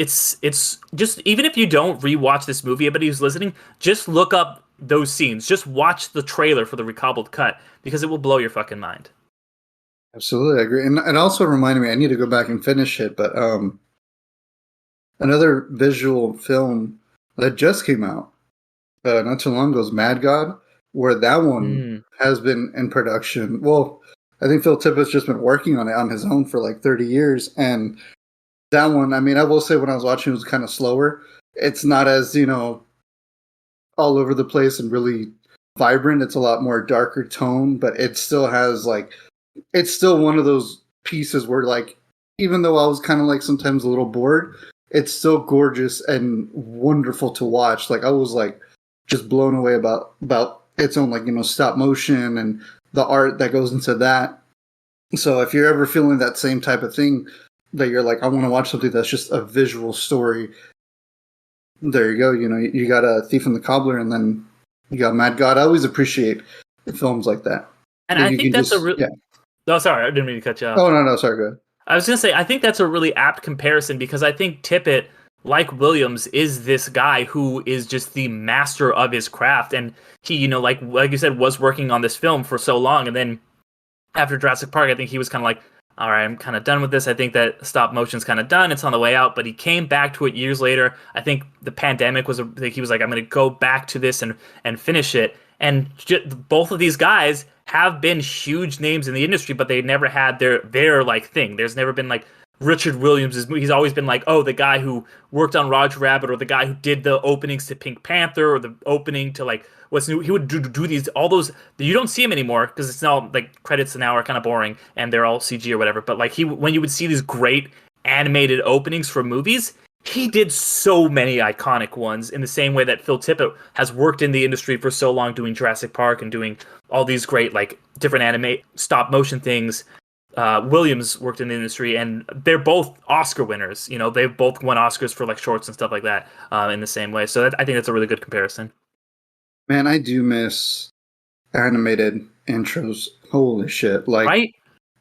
just, even if you don't rewatch this movie, everybody who's listening, just look up those scenes. Just watch the trailer for the Recobbled Cut because it will blow your fucking mind. Absolutely, I agree. And it also reminded me, I need to go back and finish it, but another visual film that just came out not too long ago is Mad God, where that one has been in production. Well, I think Phil Tippett's just been working on it on his own for like 30 years. And that one, I mean, I will say when I was watching it was kind of slower. It's not as, all over the place and really vibrant. It's a lot more darker tone, but it still has like, it's still one of those pieces where like, even though I was kind of like sometimes a little bored, it's still gorgeous and wonderful to watch. Like, I was like just blown away about its own like, stop motion and the art that goes into that. So if you're ever feeling that same type of thing that you're like, I want to watch something that's just a visual story, there you go. You got a Thief and the Cobbler, and then you got Mad God. I always appreciate films like that. And I think that's Oh, sorry, I didn't mean to cut you off. Oh, no, sorry, go ahead. I was going to say, I think that's a really apt comparison because I think Tippett, like Williams, is this guy who is just the master of his craft. And he, like you said, was working on this film for so long. And then after Jurassic Park, I think he was kind of like, all right, I'm kind of done with this. I think that stop motion's kind of done. It's on the way out. But he came back to it years later. I think the pandemic was, he was like, I'm going to go back to this and finish it. And both of these guys have been huge names in the industry, but they never had their like thing. There's never been like Richard Williams he's always been like, oh, the guy who worked on Roger Rabbit, or the guy who did the openings to Pink Panther, or the opening to like what's new. He would do these all those. You don't see him anymore because it's now like credits now are kind of boring and they're all CG or whatever. But like when you would see these great animated openings for movies, he did so many iconic ones in the same way that Phil Tippett has worked in the industry for so long doing Jurassic Park and doing all these great like different stop motion things. Williams worked in the industry, and they're both Oscar winners. You know, they've both won Oscars for like shorts and stuff like that in the same way. So I think that's a really good comparison. Man, I do miss animated intros. Holy shit. Like, right?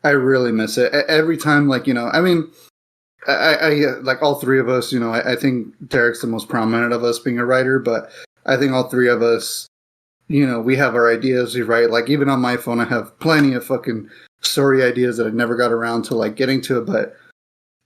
I really miss it. Every time, like, you know, I mean, I like all three of us, you know, I think Derek's the most prominent of us being a writer, but I think all three of us, you know, we have our ideas, we write. Like, even on my phone, I have plenty of fucking story ideas that I never got around to, like, getting to it, but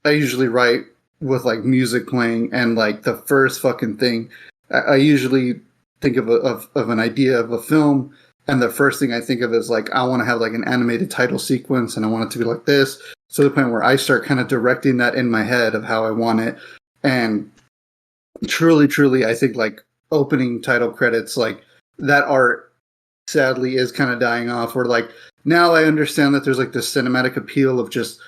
I usually write with, like, music playing, and, like, the first fucking thing, I usually think of an idea of a film, and the first thing I think of is, like, I want to have, like, an animated title sequence, and I want it to be like this, to the point where I start kind of directing that in my head of how I want it. And truly, I think, like, opening title credits, like, that art sadly is kind of dying off. Where, like, now I understand that there's, like, this cinematic appeal of just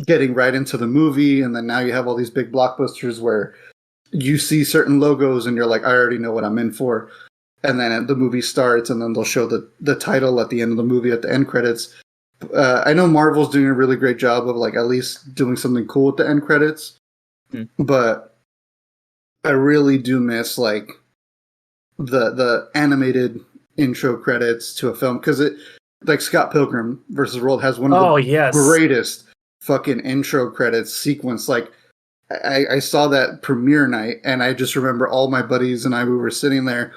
getting right into the movie, and then now you have all these big blockbusters where you see certain logos and you're like, I already know what I'm in for. And then the movie starts, and then they'll show the title at the end of the movie at the end credits. I know Marvel's doing a really great job of, like, at least doing something cool with the end credits, but I really do miss, like, the animated intro credits to a film, because it, like, Scott Pilgrim versus World has one of the greatest fucking intro credits sequence. Like, I saw that premiere night, and I just remember all my buddies and we were sitting there,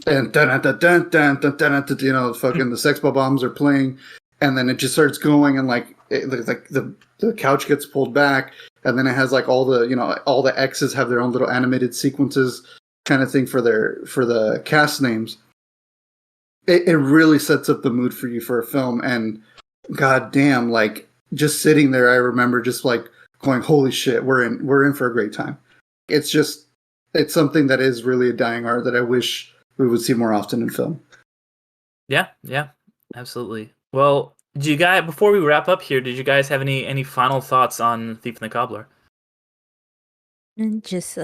and you know, fucking the Sex Bombs are playing. And then it just starts going, and like the couch gets pulled back, and then it has like all the X's have their own little animated sequences kind of thing for the cast names. It really sets up the mood for you for a film, and god damn, like, just sitting there, I remember just like going, holy shit, we're in for a great time. It's something that is really a dying art that I wish we would see more often in film. Yeah, absolutely. Well, before we wrap up here, did you guys have any final thoughts on Thief and the Cobbler? And just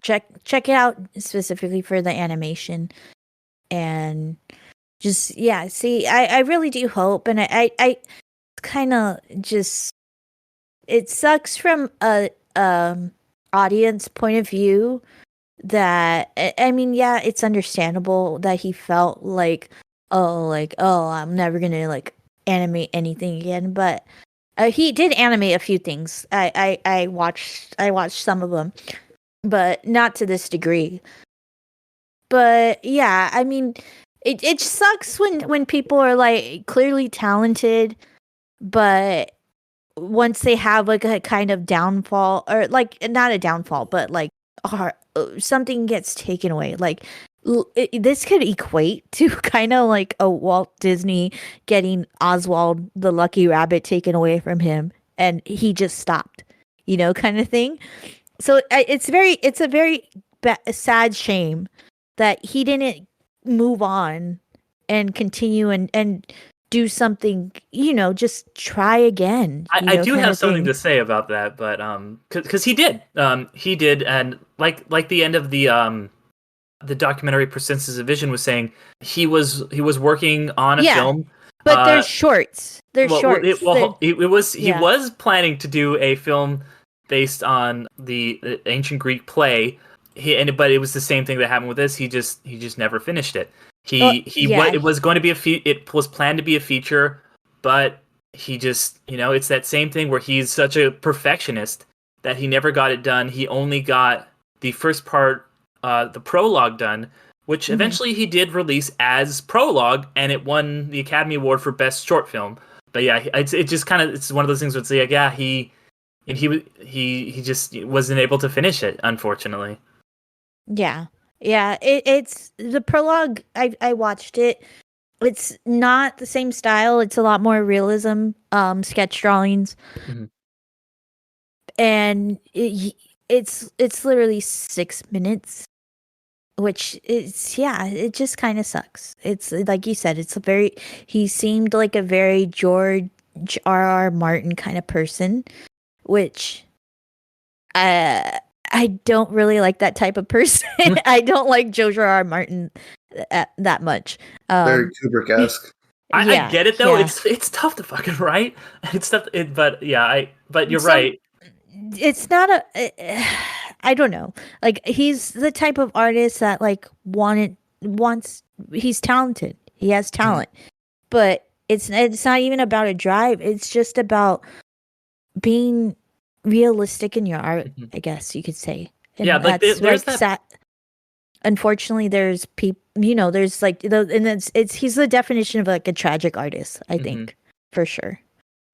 check it out specifically for the animation, and just see, I really do hope, and I kind of just, it sucks from a audience point of view that, I mean, it's understandable that he felt like, oh, I'm never gonna, like, animate anything again. But he did animate a few things. I watched some of them, but not to this degree. But yeah, I mean, it sucks when people are, like, clearly talented, but once they have, like, a kind of downfall, or, like, not a downfall, but, like, something gets taken away, like, this could equate to kind of like a Walt Disney getting Oswald the Lucky Rabbit taken away from him, and he just stopped, you know, kind of thing. So it's a very sad shame that he didn't move on and continue and do something, you know, just try again. I do have something to say about that, but because he did, and like the end of the documentary Persenses of Vision was saying, he was working on a film. But there's shorts. He was planning to do a film based on the ancient Greek play. But it was the same thing that happened with this. He just never finished it. It was going to be it was planned to be a feature, but he just, you know, it's that same thing where he's such a perfectionist that he never got it done. He only got the first part, the prologue, done, which eventually he did release as prologue, and it won the Academy Award for Best Short Film. But yeah, it just kind of, it's one of those things where it's like, yeah, he just wasn't able to finish it, unfortunately. Yeah. It's the prologue. I watched it. It's not the same style. It's a lot more realism, sketch drawings. and it's literally 6 minutes, which is it just kind of sucks. It's like you said, he seemed like a very George R.R. Martin kind of person, which I don't really like that type of person. I don't like George R.R. Martin that much. Very Kubrick-esque. I get it though. Yeah. It's tough to fucking write. It's tough. But you're right. It's not I don't know. Like, he's the type of artist that like wants. He's talented. He has talent, but it's not even about a drive. It's just about being realistic in your art, I guess you could say. And yeah, like there's that. Sad. Unfortunately, there's people. There's like and he's the definition of like a tragic artist. I think for sure.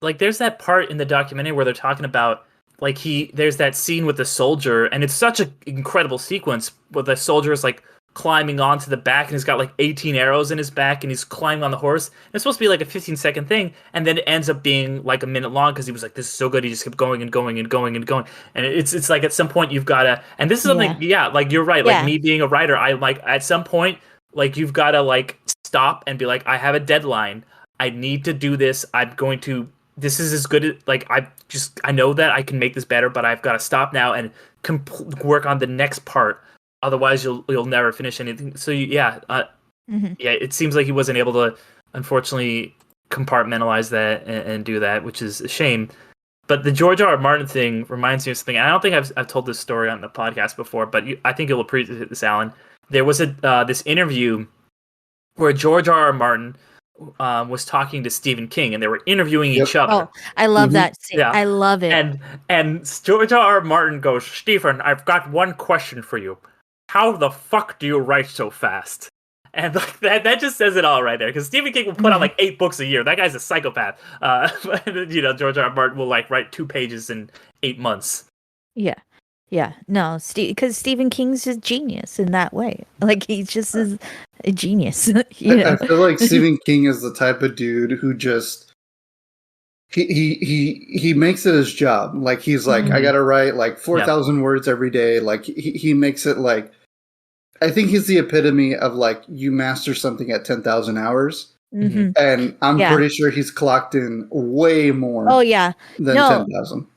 Like, there's that part in the documentary where they're talking about like there's that scene with the soldier, and it's such an incredible sequence where the soldier is like climbing onto the back, and he's got like 18 arrows in his back, and he's climbing on the horse. And it's supposed to be like a 15-second thing, and then it ends up being like a minute long because he was like, "This is so good." He just kept going and going and going and going, and it's like at some point you've got to. And this is something, like you're right. Like me being a writer, I like at some point like you've got to like stop and be like, I have a deadline. I need to do this. I'm going to. This is as good as like I know that I can make this better, but I've got to stop now and work on the next part. Otherwise, you'll never finish anything. So it seems like he wasn't able to, unfortunately, compartmentalize that and do that, which is a shame. But the George R.R. Martin thing reminds me of something. I don't think I've told this story on the podcast before, but I think you'll appreciate this, Alan. There was this interview where George R.R. Martin was talking to Stephen King, and they were interviewing each other. Oh, I love that scene. Yeah. I love it. And George R.R. Martin goes, "Stephen, I've got one question for you. How the fuck do you write so fast?" And like that just says it all right there. Because Stephen King will put out like 8 books a year. That guy's a psychopath. George R.R. Martin will like write 2 pages in 8 months. Yeah. No, because Stephen King's just genius in that way. Like, he's just a genius. I feel like Stephen King is the type of dude who just he makes it his job. Like, he's like, I gotta write like 4,000 words every day. Like, he makes it like, I think he's the epitome of like, you master something at 10,000 hours. And I'm pretty sure he's clocked in way more. Oh yeah, than 10,000.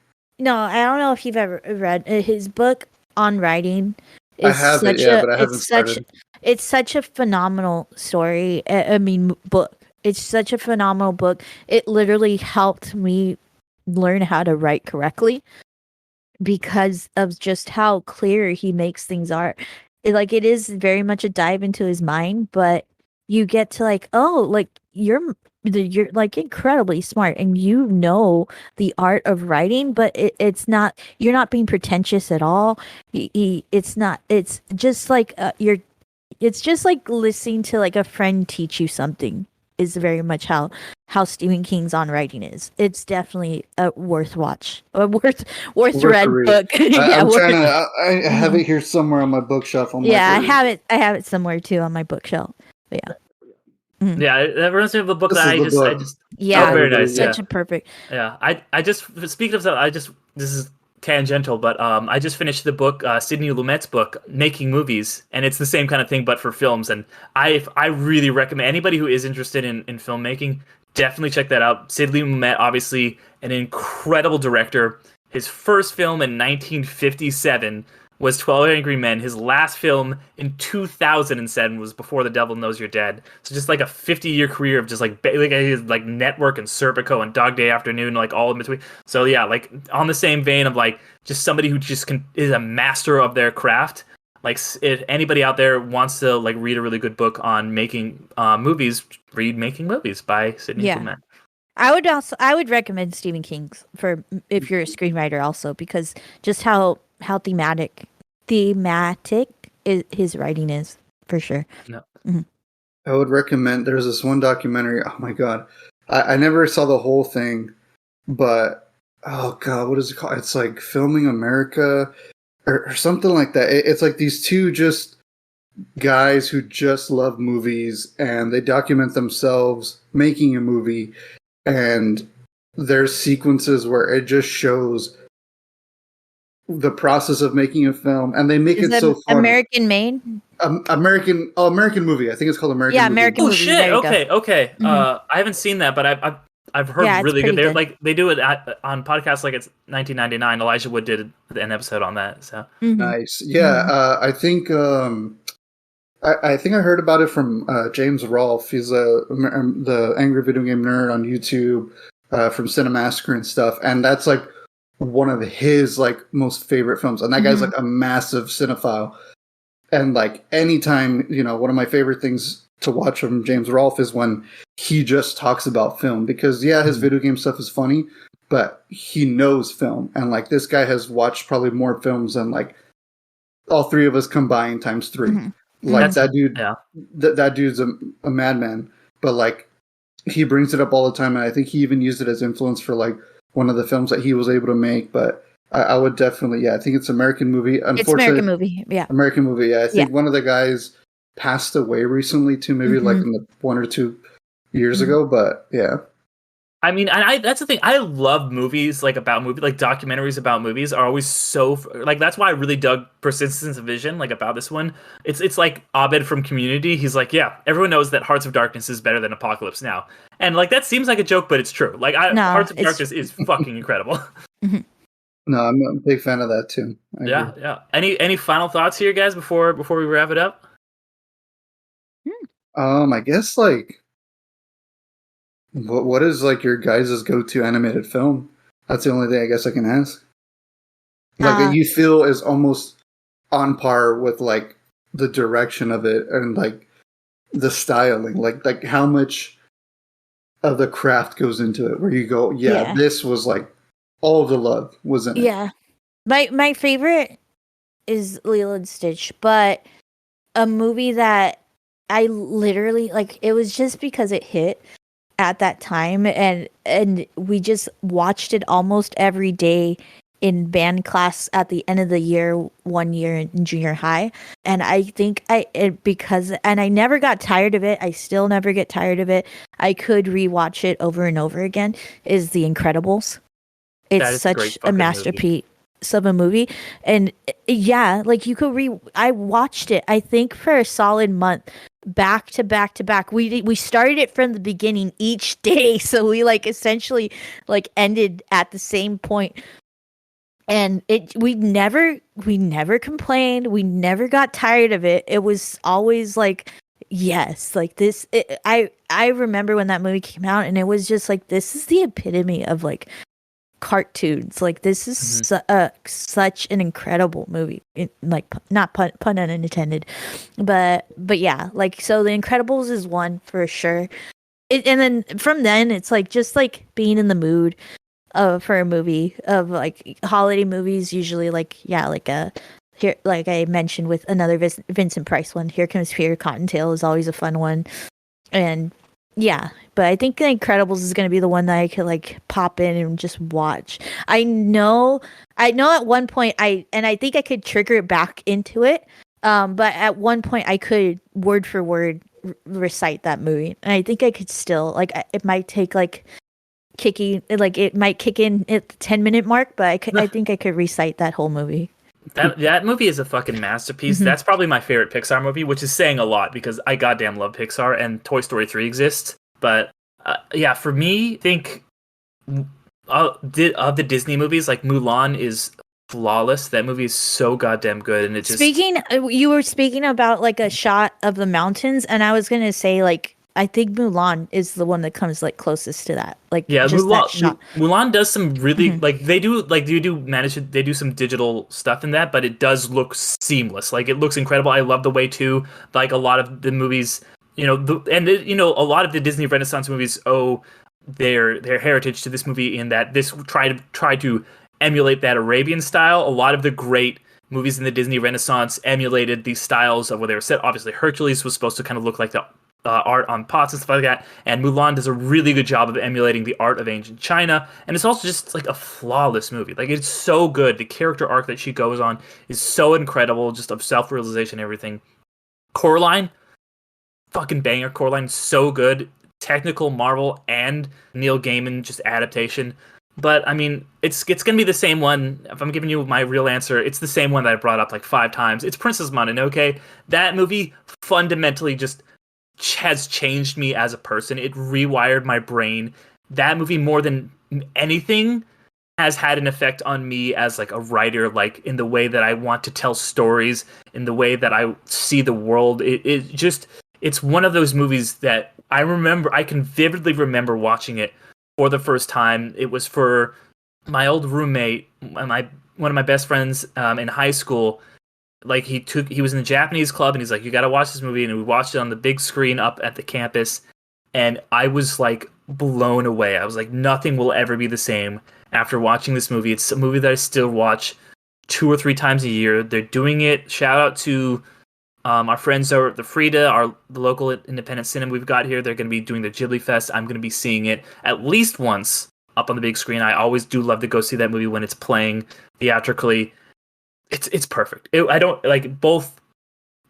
No, I don't know if you've ever read his book on writing. I have it, but I haven't started. It's such a phenomenal story. Book. It's such a phenomenal book. It literally helped me learn how to write correctly because of just how clear he makes things are. It is very much a dive into his mind, but you get to like, oh, like you're like incredibly smart and you know the art of writing, but it's not, you're not being pretentious at all. It's just like it's just like listening to like a friend teach you something is very much how Stephen King's on writing is. It's definitely a worth read book. I have it here somewhere on my bookshelf. I have it somewhere too on my bookshelf. But yeah. Yeah, that reminds me of a book that I just very nice. Such a perfect. Yeah, I just speaking of that, this is tangential, but I just finished the book, Sidney Lumet's book, Making Movies, and it's the same kind of thing but for films. And I really recommend anybody who is interested in filmmaking, definitely check that out. Sidney Lumet, obviously an incredible director. His first film in 1957 was 12 Angry Men. His last film in 2007 was Before the Devil Knows You're Dead. So just like a 50-year career of just like Network and Serpico and Dog Day Afternoon, like all in between. So yeah, like on the same vein of like just somebody who just is a master of their craft. Like if anybody out there wants to like read a really good book on making movies, read Making Movies by Sidney Lumet. I would recommend Stephen King's for if you're a screenwriter also, because just how thematic his writing is, for sure. No. I would recommend, there's this one documentary, oh my god, I never saw the whole thing, but oh god, what is it called? It's like Filming America or something like that. It's like these two just guys who just love movies and they document themselves making a movie, and there's sequences where it just shows the process of making a film, and they make Is it so fun. American Made? American movie. I think it's called American. Yeah, movie. American Oh movie. shit! There you Okay, go. okay. Mhm. I haven't seen that, but I've heard Yeah, it's really good. pretty They're good. like they do it on podcasts like it's 1999. Elijah Wood did an episode on that. So Mhm. Nice. Yeah, I think I think I heard about it from James Rolfe. He's the Angry Video Game Nerd on YouTube from Cinemassacre and stuff, and that's like one of his like most favorite films. And that guy's like a massive cinephile. And like anytime, one of my favorite things to watch from James Rolfe is when he just talks about film, because his video game stuff is funny, but he knows film, and like this guy has watched probably more films than like all three of us combined times 3. Like that dude, that dude's a madman. But like he brings it up all the time, and I think he even used it as influence for like one of the films that he was able to make. But I would definitely, I think it's American movie. It's American movie, yeah. American movie, yeah. I think one of the guys passed away recently too, maybe like in the 1 or 2 years ago. But yeah. I mean, I that's the thing. I love movies like documentaries about movies are always so like that's why I really dug Persistence of Vision like about this one. It's like Abed from Community. He's like, yeah, everyone knows that Hearts of Darkness is better than Apocalypse Now, and like that seems like a joke, but it's true. Like Hearts of Darkness is fucking incredible. No, I'm a big fan of that too. I agree. Yeah. Any final thoughts here, guys, before we wrap it up? I guess like. What is like your guys' go-to animated film? That's the only thing I guess I can ask. Like that you feel is almost on par with like the direction of it and like the styling, like how much of the craft goes into it. Where you go, this was like all the love was in it. Yeah, my favorite is Lilo and Stitch, but a movie that I literally like. It was just because it hit at that time, and we just watched it almost every day in band class at the end of the year, 1 year in junior high. And I think I never got tired of it. I still never get tired of it. I could rewatch it over and over again. Is The Incredibles. It's such a masterpiece of a movie. And like you could I watched it, I think, for a solid month. Back to back to back. We started it from the beginning each day, so we like essentially like ended at the same point. And we never complained. We never got tired of it. It was always like, yes, like this. I remember when that movie came out, and it was just like, this is the epitome of like cartoons. Like this is such an incredible movie. Like not pun unintended, but yeah, like so The Incredibles is one for sure. And then from then it's like just like being in the mood for a movie of like holiday movies. Usually like here, like I mentioned with another Vincent Price one, Here Comes Peter Cottontail is always a fun one. And yeah, but I think The Incredibles is going to be the one that I could like pop in and just watch. I know at one point I think I could trigger it back into it. But at one point I could word for word recite that movie. And I think I could still like, it might take like it might kick in at the 10-minute mark, but I think I could recite that whole movie. That movie is a fucking masterpiece. That's probably my favorite Pixar movie, which is saying a lot because I goddamn love Pixar, and Toy Story 3 exists. But for me, I think of the Disney movies, like Mulan is flawless. That movie is so goddamn good, and it just you were speaking about like a shot of the mountains, and I was gonna say like I think Mulan is the one that comes like closest to that. Like just that shot. Mulan does some really like they do some digital stuff in that, but it does look seamless. Like it looks incredible. I love the way too. Like a lot of the movies, a lot of the Disney Renaissance movies owe their heritage to this movie in that this tried to emulate that Arabian style. A lot of the great movies in the Disney Renaissance emulated these styles of where they were set. Obviously, Hercules was supposed to kind of look like the art on pots and stuff like that, and Mulan does a really good job of emulating the art of ancient China, and it's also just like a flawless movie. Like it's so good. The character arc that she goes on is so incredible, just of self-realization and everything. Coraline, fucking banger. Coraline, so good. Technical marvel and Neil Gaiman just adaptation. But I mean, it's gonna be the same one. If I'm giving you my real answer, it's the same one that I brought up like 5 times. It's Princess Mononoke. That movie fundamentally just has changed me as a person. It rewired my brain. That movie, more than anything, has had an effect on me as like a writer, like in the way that I want to tell stories, in the way that I see the world. It's one of those movies that I can vividly remember watching it for the first time. It was for my old roommate, one of my best friends in high school. Like he was in the Japanese club and he's like, you got to watch this movie. And we watched it on the big screen up at the campus. And I was like blown away. I was like, nothing will ever be the same after watching this movie. It's a movie that I still watch 2 or 3 times a year. They're doing it. Shout out to our friends over at the Frida, the local independent cinema we've got here. They're going to be doing the Ghibli Fest. I'm going to be seeing it at least once up on the big screen. I always do love to go see that movie when it's playing theatrically. It's perfect. I don't like both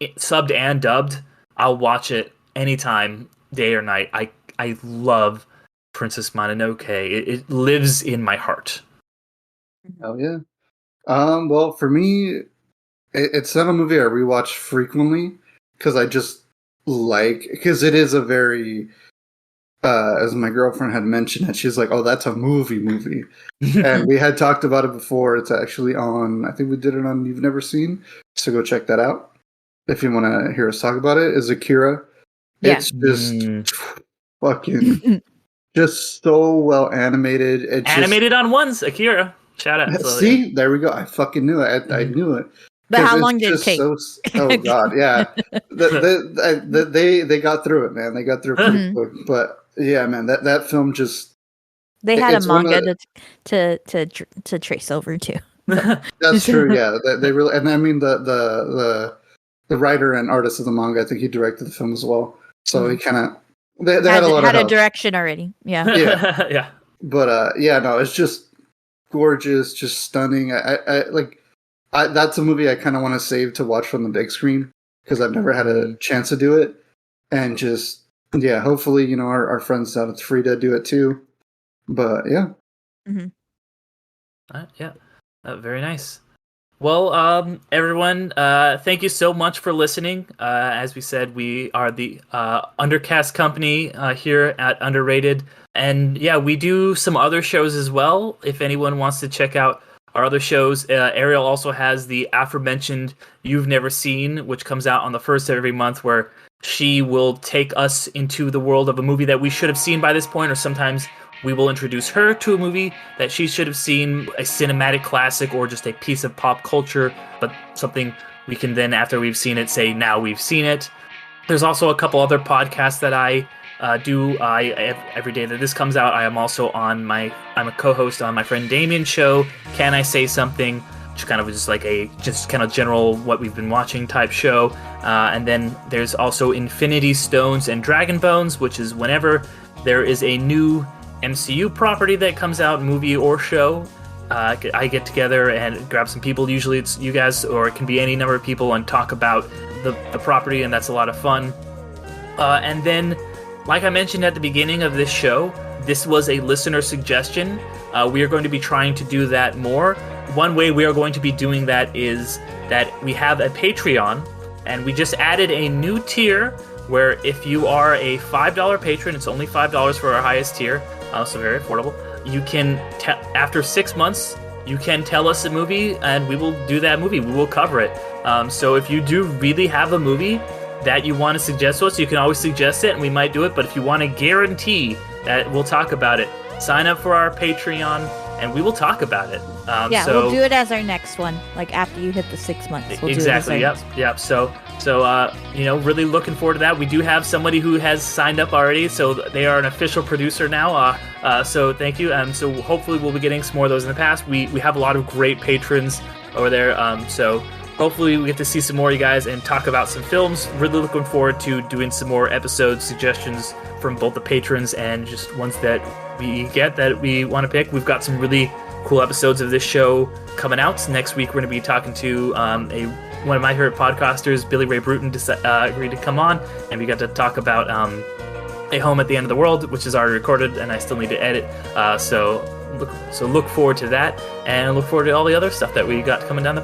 subbed and dubbed. I'll watch it anytime, day or night. I love Princess Mononoke. It lives in my heart. Oh yeah. Well, for me, it's not a movie I rewatch frequently because I just because it is a very, as my girlfriend had mentioned it, she's like, "Oh, that's a movie," and we had talked about it before. It's actually on. I think we did it on You've Never Seen, so go check that out if you want to hear us talk about it. Is Akira? Yeah. It's just fucking. Just so well animated. It's animated on ones, Akira. Shout out. See, there we go. I fucking knew it. I knew it. But how long did it take? Oh god, yeah. They got through it, man. They got through it pretty quick. But yeah, man, that film just. They had a manga to trace over to. That's true. Yeah, they really, and I mean the writer and artist of the manga. I think he directed the film as well. So he kind of. They had a lot of help. Direction already. Yeah. Yeah. Yeah. But no, it's just gorgeous, just stunning. That's a movie I kind of want to save to watch from the big screen because I've never had a chance to do it. And just hopefully, our friends out at Frida do it too. But yeah. Yeah. Very nice. Well, everyone, thank you so much for listening. As we said, we are the Undercast company here at Underrated. And yeah, we do some other shows as well. If anyone wants to check out our other shows, Ariel also has the aforementioned You've Never Seen, which comes out on the first of every month, where she will take us into the world of a movie that we should have seen by this point, or sometimes we will introduce her to a movie that she should have seen, a cinematic classic or just a piece of pop culture, but something we can then, after we've seen it, say, now we've seen it. There's also a couple other podcasts that I do. Every day that this comes out, I am also I'm a co-host on my friend Damien's show, Can I Say Something? Which kind of is like a just kind of general what we've been watching type show. And then there's also Infinity Stones and Dragon Bones, which is whenever there is a new MCU property that comes out, movie or show, I get together and grab some people. Usually it's you guys, or it can be any number of people, and talk about the property, and that's a lot of fun. And then, like I mentioned at the beginning of this show, this was a listener suggestion. We are going to be trying to do that more. One way we are going to be doing that is that we have a Patreon, and we just added a new tier where if you are a $5 patron, it's only $5 for our highest tier, so very affordable. You can, after 6 months, you can tell us a movie, and we will do that movie. We will cover it. So if you do really have a movie that you want to suggest to us, you can always suggest it, and we might do it. But if you want to guarantee that we'll talk about it, sign up for our Patreon, and we will talk about it. We'll do it as our next one, like after you hit the 6 months. We'll exactly. Do it Yep. So really looking forward to that. We do have somebody who has signed up already, so they are an official producer now. So thank you. So hopefully we'll be getting some more of those in the past. We have a lot of great patrons over there. So hopefully we get to see some more of you guys and talk about some films. Really looking forward to doing some more episode suggestions from both the patrons and just ones that we get that we want to pick. We've got some really cool episodes of this show coming out. Next week we're going to be talking to one of my favorite podcasters, Billy Ray Bruton, agreed to come on, and we got to talk about A Home at the End of the World, which is already recorded and I still need to edit. So look forward to that, and look forward to all the other stuff that we got coming down the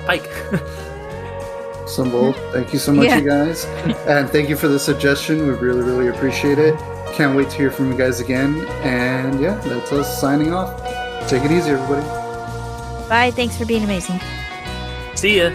pike. Symbol. Thank you so much, Yeah. you guys. And thank you for the suggestion. We really, really appreciate it. Can't wait to hear from you guys again. And yeah, that's us signing off. Take it easy, everybody. Bye. Thanks for being amazing. See ya.